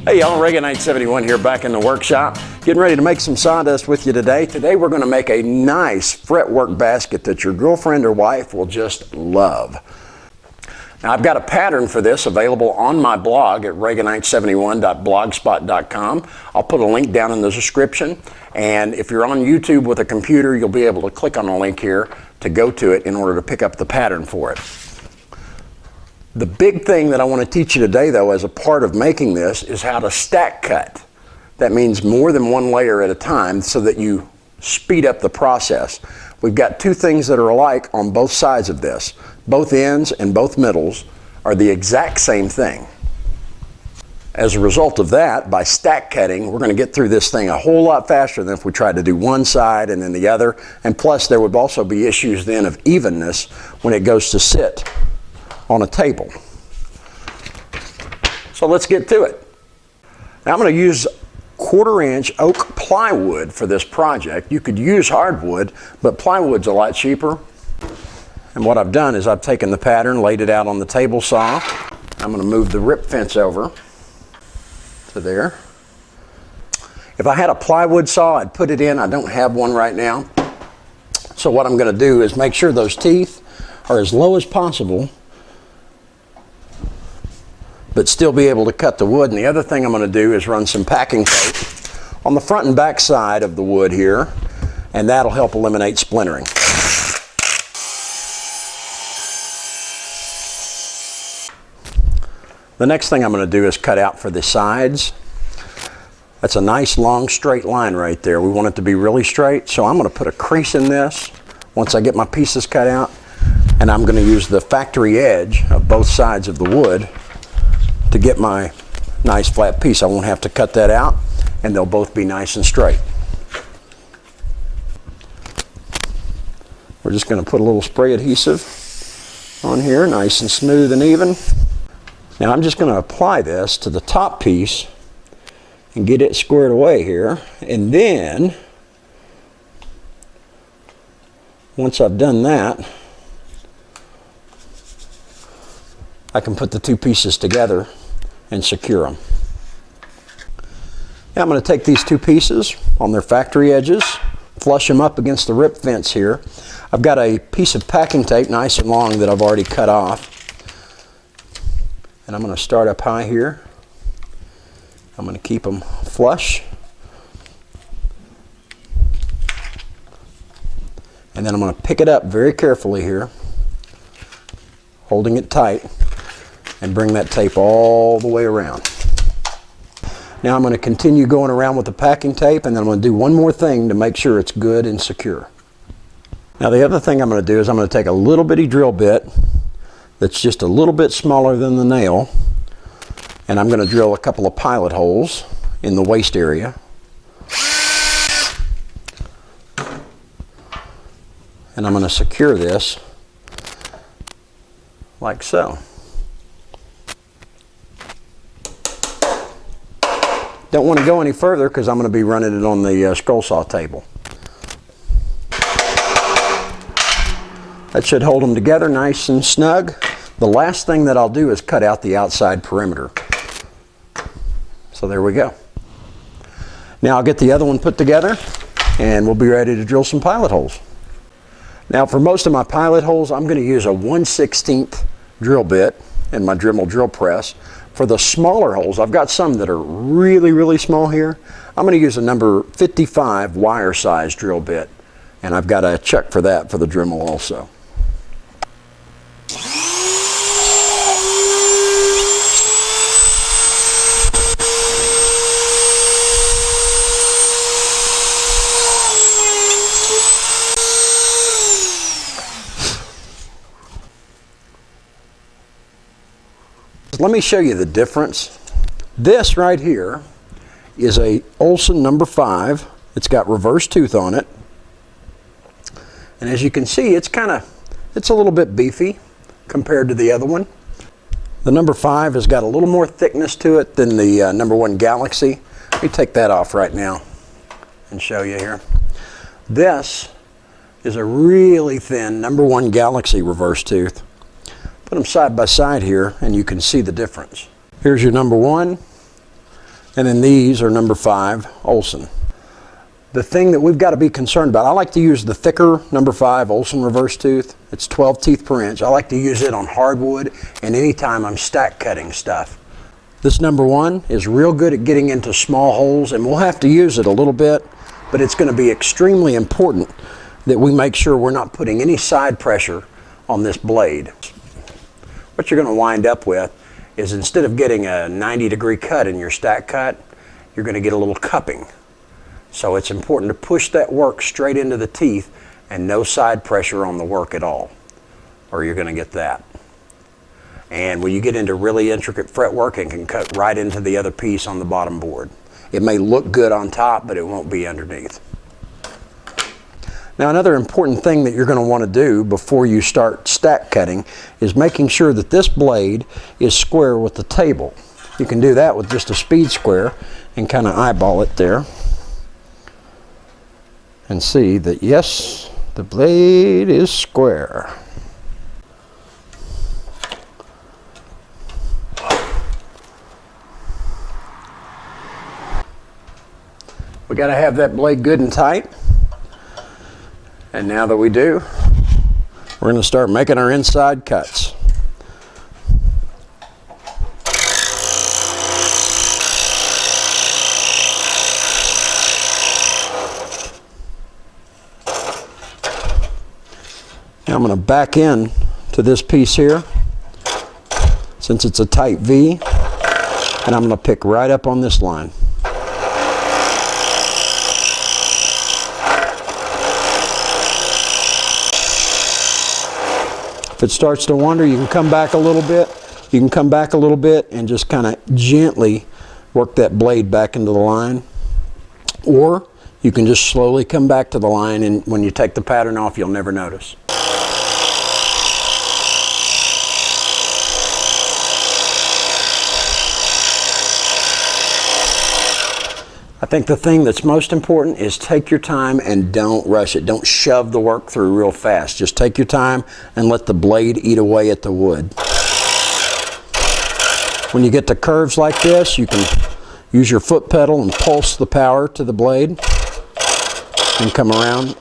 Hey y'all, Reaganite71 here, back in the workshop, getting ready to make some sawdust with you today. Today we're going to make a nice fretwork basket that your girlfriend or wife will just love. Now I've got a pattern for this available on my blog at reaganite71.blogspot.com. I'll put a link down in the description, and if you're on YouTube with a computer, you'll be able to click on the link here to go to it in order to pick up the pattern for it. The big thing that I want to teach you today, though, as a part of making this, is how to stack cut. That means more than one layer at a time so that you speed up the process. We've got two things that are alike on both sides of this. Both ends and both middles are the exact same thing. As a result of that, by stack cutting, we're going to get through this thing a whole lot faster than if we tried to do one side and then the other. And plus, there would also be issues then of evenness when it goes to sit on a table. So let's get to it. Now I'm going to use 1/4-inch oak plywood for this project. You could use hardwood, but plywood's a lot cheaper. And what I've done is I've taken the pattern, laid it out on the table saw. I'm going to move the rip fence over to there. If I had a plywood saw, I'd put it in. I don't have one right now. So what I'm going to do is make sure those teeth are as low as possible, but still be able to cut the wood. And the other thing I'm going to do is run some packing tape on the front and back side of the wood here, and that'll help eliminate splintering. The next thing I'm going to do is cut out for the sides. That's a nice long straight line right there. We want it to be really straight, so I'm going to put a crease in this once I get my pieces cut out, and I'm going to use the factory edge of both sides of the wood to get my nice flat piece. I won't have to cut that out, and they'll both be nice and straight. We're just going to put a little spray adhesive on here, nice and smooth and even. Now I'm just going to apply this to the top piece and get it squared away here, and then once I've done that, I can put the two pieces together and secure them. Now I'm going to take these two pieces on their factory edges, flush them up against the rip fence here. I've got a piece of packing tape, nice and long, that I've already cut off. And I'm going to start up high here. I'm going to keep them flush. And then I'm going to pick it up very carefully here, holding it tight, and bring that tape all the way around. Now I'm going to continue going around with the packing tape, and then I'm going to do one more thing to make sure it's good and secure. Now the other thing I'm going to do is I'm going to take a little bitty drill bit that's just a little bit smaller than the nail, and I'm going to drill a couple of pilot holes in the waist area. And I'm going to secure this like so. Don't want to go any further because I'm going to be running it on the scroll saw table. That should hold them together nice and snug. The last thing that I'll do is cut out the outside perimeter. So there we go. Now I'll get the other one put together and we'll be ready to drill some pilot holes. Now for most of my pilot holes, I'm going to use a 1/16 drill bit in my Dremel drill press. For the smaller holes, I've got some that are really, really small here. I'm going to use a number 55 wire size drill bit, and I've got a chuck for that for the Dremel also. Let me show you the difference. This right here is a Olson number 5. It's got reverse tooth on it. And as you can see, it's a little bit beefy compared to the other one. The number 5 has got a little more thickness to it than the number 1 Galaxy. Let me take that off right now and show you here. This is a really thin number 1 Galaxy reverse tooth. Put them side by side here and you can see the difference. Here's your number 1, And then these are number 5 Olson. The thing that we've got to be concerned about, I like to use the thicker number 5 Olson reverse tooth. It's 12 teeth per inch. I like to use it on hardwood and anytime I'm stack cutting stuff. This number 1 is real good at getting into small holes, and we'll have to use it a little bit, but it's going to be extremely important that we make sure we're not putting any side pressure on this blade. What you're going to wind up with is, instead of getting a 90-degree cut in your stack cut, you're going to get a little cupping. So it's important to push that work straight into the teeth and no side pressure on the work at all, or you're going to get that. And when you get into really intricate fretwork, it can cut right into the other piece on the bottom board. It may look good on top, but it won't be underneath. Now, another important thing that you're going to want to do before you start stack cutting is making sure that this blade is square with the table. You can do that with just a speed square and kind of eyeball it there and see that, yes, the blade is square. We got to have that blade good and tight. And now that we do, we're going to start making our inside cuts. Now I'm going to back in to this piece here, since it's a tight V, and I'm going to pick right up on this line. If it starts to wander, you can come back a little bit. You can come back a little bit and just kind of gently work that blade back into the line. Or you can just slowly come back to the line, and when you take the pattern off, you'll never notice. I think the thing that's most important is take your time and don't rush it. Don't shove the work through real fast. Just take your time and let the blade eat away at the wood. When you get to curves like this, you can use your foot pedal and pulse the power to the blade and come around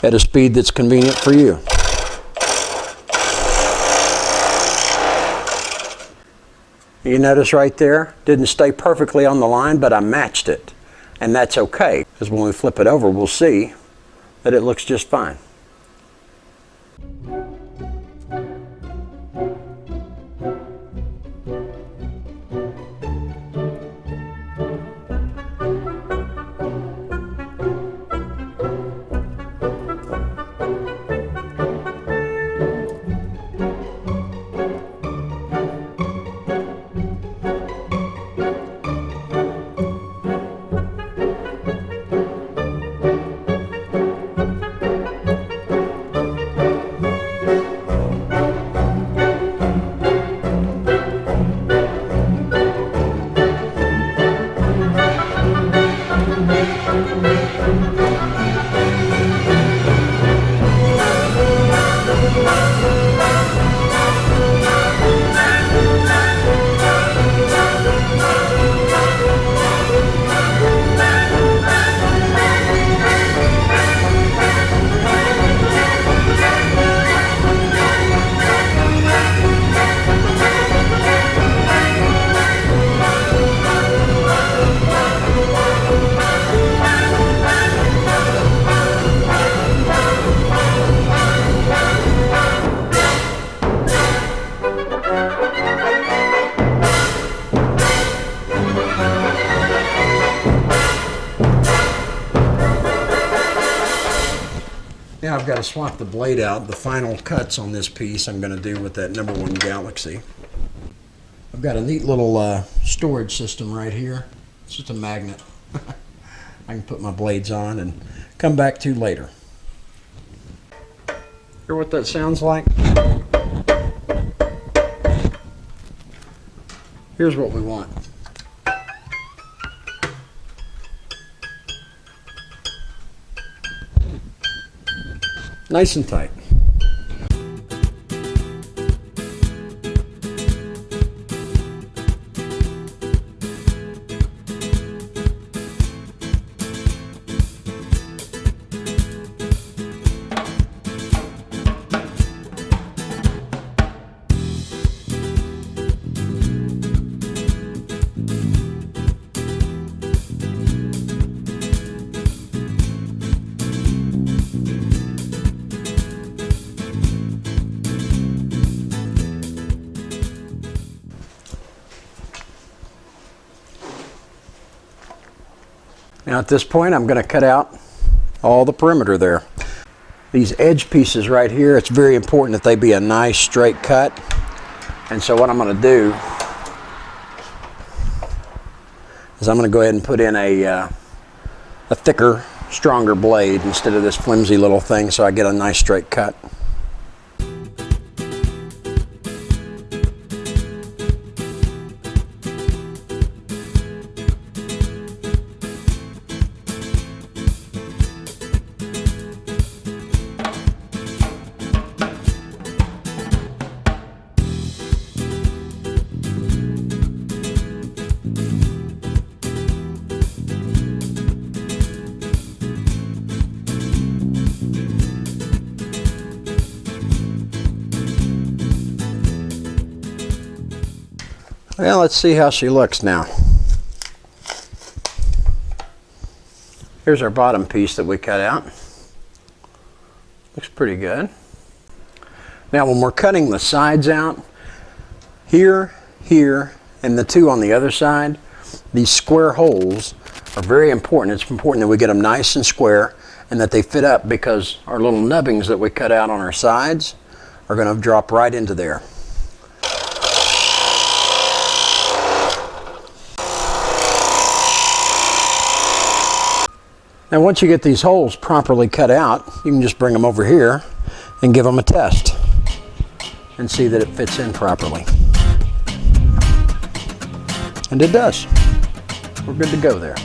at a speed that's convenient for you. You notice right there, didn't stay perfectly on the line, but I matched it. And that's okay, because when we flip it over, we'll see that it looks just fine. Now I've got to swap the blade out. The final cuts on this piece I'm going to do with that number 1 Galaxy. I've got a neat little storage system right here. It's just a magnet. I can put my blades on and come back to later. Hear what that sounds like? Here's what we want. Nice and tight. Now at this point I'm going to cut out all the perimeter there. These edge pieces right here, it's very important that they be a nice straight cut. And so what I'm going to do is I'm going to go ahead and put in a thicker, stronger blade instead of this flimsy little thing, so I get a nice straight cut. Well, let's see how she looks now. Here's our bottom piece that we cut out. Looks pretty good. Now when we're cutting the sides out, here, and the two on the other side, these square holes are very important. It's important that we get them nice and square and that they fit up, because our little nubbings that we cut out on our sides are going to drop right into there. Now once you get these holes properly cut out, you can just bring them over here and give them a test and see that it fits in properly. And it does. We're good to go there.